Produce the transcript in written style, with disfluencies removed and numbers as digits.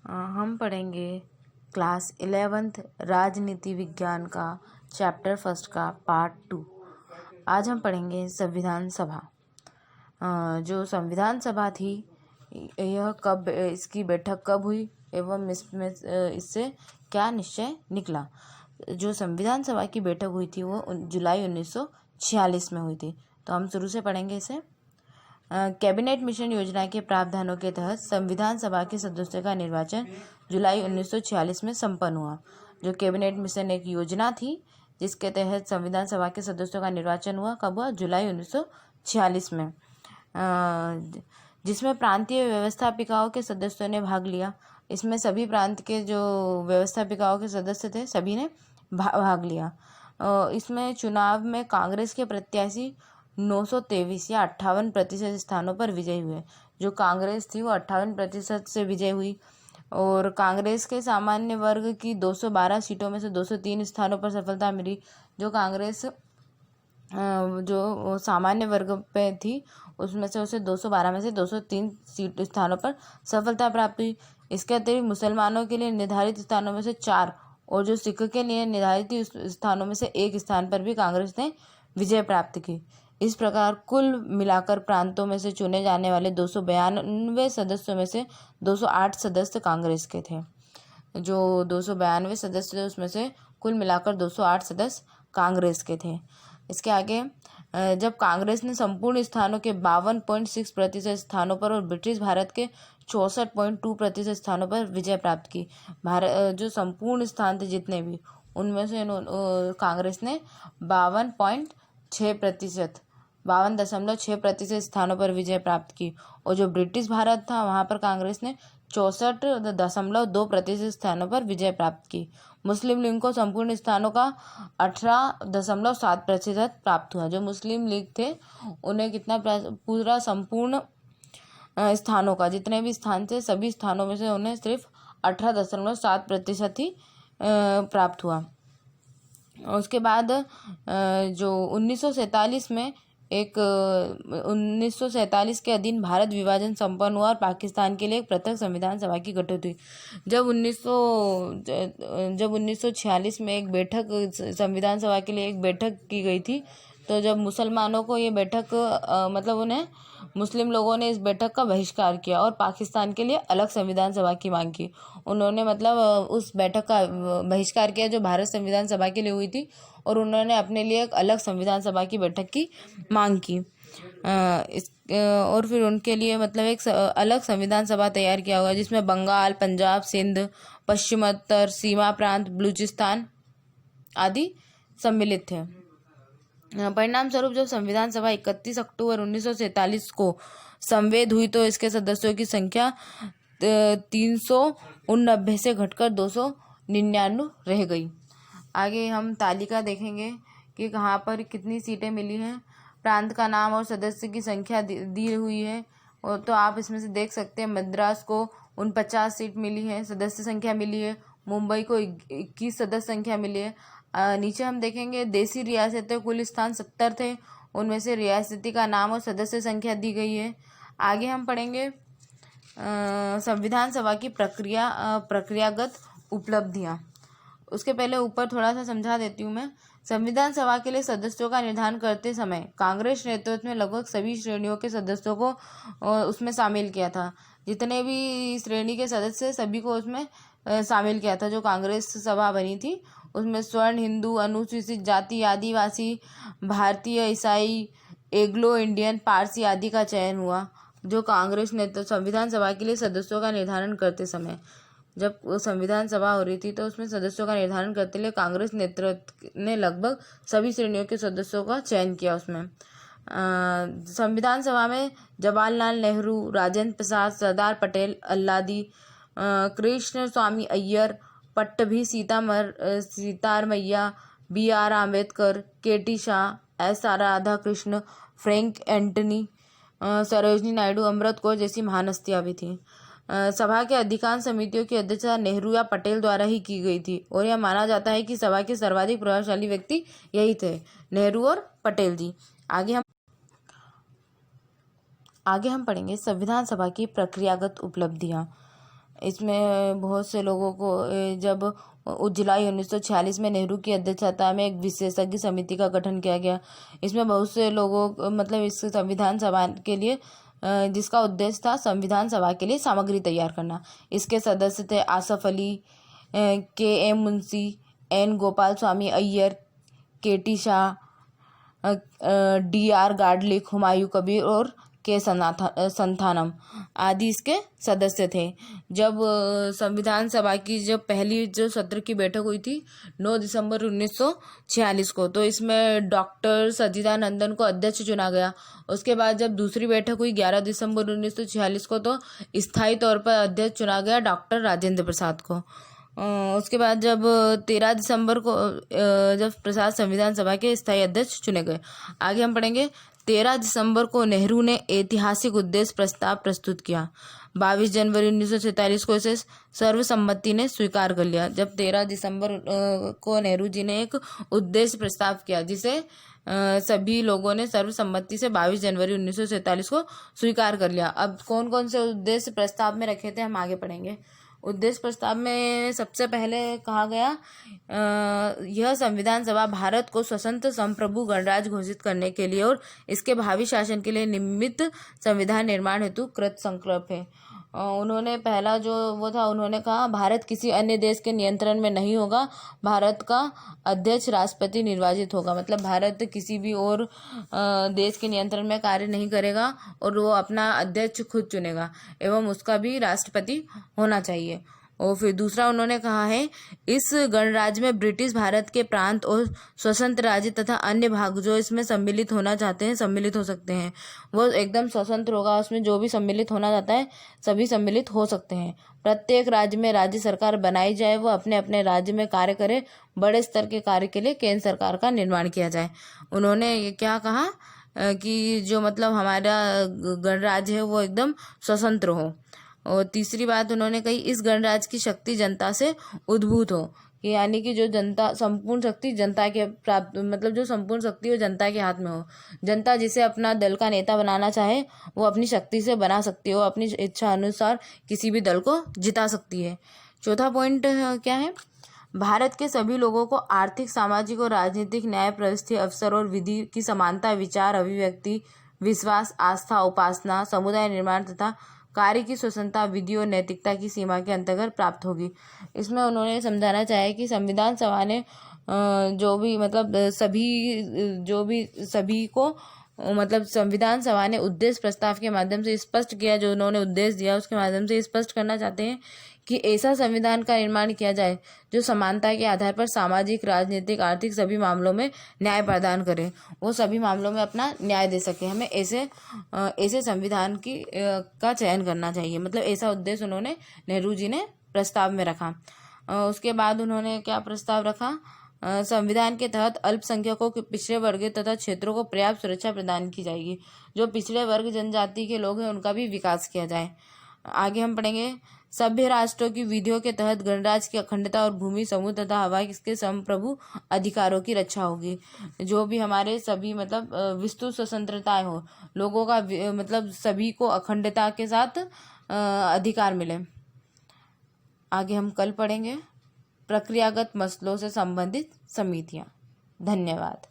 हम पढ़ेंगे class 11th राजनीति विज्ञान का चैप्टर फर्स्ट का पार्ट 2। आज हम पढ़ेंगे संविधान सभा। जो संविधान सभा थी यह कब, इसकी बैठक कब हुई एवं इसमें इससे क्या निश्चय निकला। जो संविधान सभा की बैठक हुई थी वो जुलाई 1946 में हुई थी। तो हम शुरू से पढ़ेंगे इसे। कैबिनेट मिशन योजना के प्रावधानों के तहत संविधान सभा के सदस्यों का निर्वाचन जुलाई 1946 में संपन्न हुआ। जो कैबिनेट मिशन एक योजना थी जिसके तहत संविधान सभा के सदस्यों का निर्वाचन हुआ। कब हुआ? जुलाई 1946 में, जिसमें प्रांतीय व्यवस्थापिकाओं के सदस्यों ने भाग लिया। इसमें सभी प्रांत के जो व्यवस्थापिकाओं के सदस्य थे सभी ने भाग लिया। इसमें चुनाव में कांग्रेस के प्रत्याशी 923 या 58% स्थानों पर विजयी हुए। जो कांग्रेस थी वो 58% से विजय हुई और कांग्रेस के सामान्य वर्ग की 212 सीटों में से 203 स्थानों पर सफलता मिली। जो कांग्रेस जो सामान्य वर्ग पे थी उसमें से उसे 212 में से 203 स्थानों पर सफलता प्राप्त हुई। इसके अतिरिक्त मुसलमानों के लिए निर्धारित स्थानों में से 4 और जो सिख के लिए निर्धारित स्थानों में से 1 स्थान पर भी कांग्रेस ने विजय प्राप्त की। इस प्रकार कुल मिलाकर प्रांतों में से चुने जाने वाले 292 सदस्यों में से 208 सदस्य कांग्रेस के थे। जो 292 सदस्य थे उसमें से कुल मिलाकर 208 सदस्य कांग्रेस के थे। इसके आगे जब कांग्रेस ने संपूर्ण स्थानों के 52.6% स्थानों पर और ब्रिटिश भारत के 64.2% स्थानों पर विजय प्राप्त की। भारत जो संपूर्ण स्थान थे जितने भी उनमें से कांग्रेस ने 52.6% स्थानों पर विजय प्राप्त की और जो ब्रिटिश भारत था वहां पर कांग्रेस ने 64.2% स्थानों पर विजय प्राप्त की। मुस्लिम लीग को संपूर्ण स्थानों का 18.7% प्राप्त हुआ। जो मुस्लिम लीग थे उन्हें कितना पूरा संपूर्ण स्थानों का जितने भी स्थान थे सभी स्थानों में से उन्हें सिर्फ 18.7% ही प्राप्त हुआ। उसके बाद जो 1947 में 1947 के अधीन भारत विभाजन संपन्न हुआ और पाकिस्तान के लिए एक पृथक संविधान सभा की गठित हुई। जब 1946 में एक बैठक संविधान सभा के लिए एक बैठक की गई थी। तो जब मुसलमानों को ये बैठक मतलब उन्हें मुस्लिम लोगों ने इस बैठक का बहिष्कार किया और पाकिस्तान के लिए अलग संविधान सभा की मांग की। उन्होंने मतलब उस बैठक का बहिष्कार किया जो भारत संविधान सभा के लिए हुई थी और उन्होंने अपने लिए एक अलग संविधान सभा की बैठक की मांग की। और फिर उनके लिए मतलब एक अलग संविधान सभा तैयार किया हुआ जिसमें बंगाल, पंजाब, सिंध, पश्चिमोत्तर सीमा प्रांत, बलूचिस्तान आदि सम्मिलित थे। परिणाम स्वरूप जब संविधान सभा 31 अक्टूबर 1947 को संवेद हुई तो इसके सदस्यों की संख्या 389 से घटकर 299 रह गई। आगे हम तालिका देखेंगे कि कहाँ पर कितनी सीटें मिली हैं। प्रांत का नाम और सदस्य की संख्या दी हुई है और तो आप इसमें से देख सकते हैं मद्रास को 49 सीट मिली है, सदस्य संख्या मिली है। मुंबई को 21 सदस्य संख्या मिली है। नीचे हम देखेंगे देसी रियासतें कुल स्थान 70 थे, उनमें से रियासती का नाम और सदस्य संख्या दी गई है। आगे हम पढ़ेंगे संविधान सभा की प्रक्रियागत उपलब्धियां। उसके पहले ऊपर थोड़ा सा समझा देती हूँ मैं। संविधान सभा के लिए सदस्यों का निर्धारण करते समय कांग्रेस नेतृत्व में लगभग सभी श्रेणियों के सदस्यों को उसमें शामिल किया था। जितने भी श्रेणी के सदस्य सभी को उसमें शामिल किया था। जो कांग्रेस सभा बनी थी उसमें स्वर्ण, हिंदू, अनुसूचित जाति, आदिवासी, भारतीय, ईसाई, एग्लो इंडियन, पारसी आदि का चयन हुआ। जो कांग्रेस नेतृत्व संविधान सभा के लिए सदस्यों का निर्धारण करते समय जब संविधान सभा हो रही थी तो उसमें सदस्यों का निर्धारण करते लिए कांग्रेस नेतृत्व ने लगभग सभी श्रेणियों के सदस्यों का चयन किया। उसमें संविधान सभा में Jawaharlal Nehru, Rajendra Prasad, Sardar Patel, Alladi, Krishna Swamy Iyer, Pattabhi Sitaramayya, BR Ambedkar, KT Shah, S Radhakrishna, Frank Anthony, Sarojini Naidu, Amrit Kaur जैसी महान हस्तियां भी थीं। सभा के अधिकांश समितियों की अध्यक्षता नेहरू या पटेल द्वारा ही की गई थी और यह माना जाता है कि सभा के सर्वाधिक प्रभावशाली व्यक्ति यही थे, नेहरू और पटेल जी। आगे हम पढ़ेंगे संविधान सभा की प्रक्रियागत उपलब्धियां। इसमें बहुत से लोगों को जब जुलाई 1946 में नेहरू की अध्यक्षता में एक विशेषज्ञ समिति का गठन किया गया। इसमें बहुत से लोगों मतलब इस संविधान सभा के लिए जिसका उद्देश्य था संविधान सभा के लिए सामग्री तैयार करना। इसके सदस्य थे Asaf Ali, KM. Munshi, N. Gopal Swami Iyer, K.T.. Shah, DR. गाडलिक, Humayun Kabir और के संथानम आदि इसके सदस्य थे। जब संविधान सभा की जब पहली जो सत्र की बैठक हुई थी 9 दिसंबर 1946 को, तो इसमें डॉक्टर सच्चिदानंदन को अध्यक्ष चुना गया। उसके बाद जब दूसरी बैठक हुई 11 दिसंबर 1946 को, तो स्थायी तौर पर अध्यक्ष चुना गया डॉक्टर राजेंद्र प्रसाद को। उसके बाद जब 13 दिसंबर को जब प्रसाद संविधान सभा के स्थायी अध्यक्ष चुने गए। आगे हम पढ़ेंगे 13 दिसंबर को नेहरू ने ऐतिहासिक उद्देश्य प्रस्ताव प्रस्तुत किया। 22 जनवरी 1947 को इसे सर्वसम्मति ने स्वीकार कर लिया। जब 13 दिसंबर को नेहरू जी ने एक उद्देश्य प्रस्ताव किया जिसे सभी लोगों ने सर्वसम्मति से 22 जनवरी 1947 को स्वीकार कर लिया। अब कौन कौन से उद्देश्य प्रस्ताव में रखे थे हम आगे पढ़ेंगे। उद्देश्य प्रस्ताव में सबसे पहले कहा गया यह संविधान सभा भारत को स्वतंत्र संप्रभु गणराज्य घोषित करने के लिए और इसके भावी शासन के लिए निमित्त संविधान निर्माण हेतु कृत संकल्प है। उन्होंने पहला जो वो था, उन्होंने कहा भारत किसी अन्य देश के नियंत्रण में नहीं होगा, भारत का अध्यक्ष राष्ट्रपति निर्वाचित होगा। मतलब भारत किसी भी और देश के नियंत्रण में कार्य नहीं करेगा और वो अपना अध्यक्ष खुद चुनेगा एवं उसका भी राष्ट्रपति होना चाहिए। और फिर दूसरा उन्होंने कहा है इस गणराज्य में ब्रिटिश भारत के प्रांत और स्वतंत्र राज्य तथा अन्य भाग जो इसमें सम्मिलित होना चाहते हैं सम्मिलित हो सकते हैं। वो एकदम स्वतंत्र होगा, उसमें जो भी सम्मिलित होना चाहता है सभी सम्मिलित हो सकते हैं। प्रत्येक राज्य में राज्य सरकार बनाई जाए, वो अपने अपने राज्य में कार्य करे, बड़े स्तर के कार्य के लिए केंद्र सरकार का निर्माण किया जाए। उन्होंने ये क्या कहा कि जो मतलब हमारा गणराज्य है वो एकदम स्वतंत्र हो। और तीसरी बात उन्होंने कही इस गणराज्य की शक्ति जनता से उद्भूत हो, यानी कि जो जनता संपूर्ण शक्ति जनता के प्राप्त मतलब जो संपूर्ण शक्ति वो जनता के हाथ में हो। जनता जिसे अपना दल का नेता बनाना चाहे वो अपनी शक्ति से बना सकती है, वो अपनी इच्छा अनुसार किसी भी दल को जिता सकती है। चौथा पॉइंट क्या है, भारत के सभी लोगों को आर्थिक, सामाजिक और राजनीतिक न्याय, व्यवस्था, अवसर और विधि की समानता, विचार, अभिव्यक्ति, विश्वास, आस्था, उपासना, समुदाय निर्माण तथा कार्य की स्वतंत्रता, विधि और नैतिकता की सीमा के अंतर्गत प्राप्त होगी। इसमें उन्होंने समझाना चाहे कि संविधान सभा ने जो भी मतलब सभी को मतलब संविधान सभा ने उद्देश्य प्रस्ताव के माध्यम से स्पष्ट किया, जो उन्होंने उद्देश्य दिया उसके माध्यम से स्पष्ट करना चाहते हैं कि ऐसा संविधान का निर्माण किया जाए जो समानता के आधार पर सामाजिक, राजनीतिक, आर्थिक सभी मामलों में न्याय प्रदान करे, वो सभी मामलों में अपना न्याय दे सके। हमें ऐसे संविधान का चयन करना चाहिए। मतलब ऐसा उद्देश्य उन्होंने नेहरू जी ने प्रस्ताव में रखा। उसके बाद उन्होंने क्या प्रस्ताव रखा, संविधान के तहत अल्पसंख्यकों के पिछड़े वर्ग तथा क्षेत्रों को पर्याप्त सुरक्षा प्रदान की जाएगी। जो पिछड़े वर्ग जनजाति के लोग हैं उनका भी विकास किया जाए। आगे हम पढ़ेंगे सभ्य राष्ट्रों की विधियों के तहत गणराज्य की अखंडता और भूमि, समूह तथा हवा के संप्रभु अधिकारों की रक्षा होगी। जो भी हमारे सभी मतलब विस्तृत स्वतंत्रताएं हो, लोगों का मतलब सभी को अखंडता के साथ अधिकार मिले। आगे हम कल पढ़ेंगे प्रक्रियागत मसलों से संबंधित समितियां। धन्यवाद।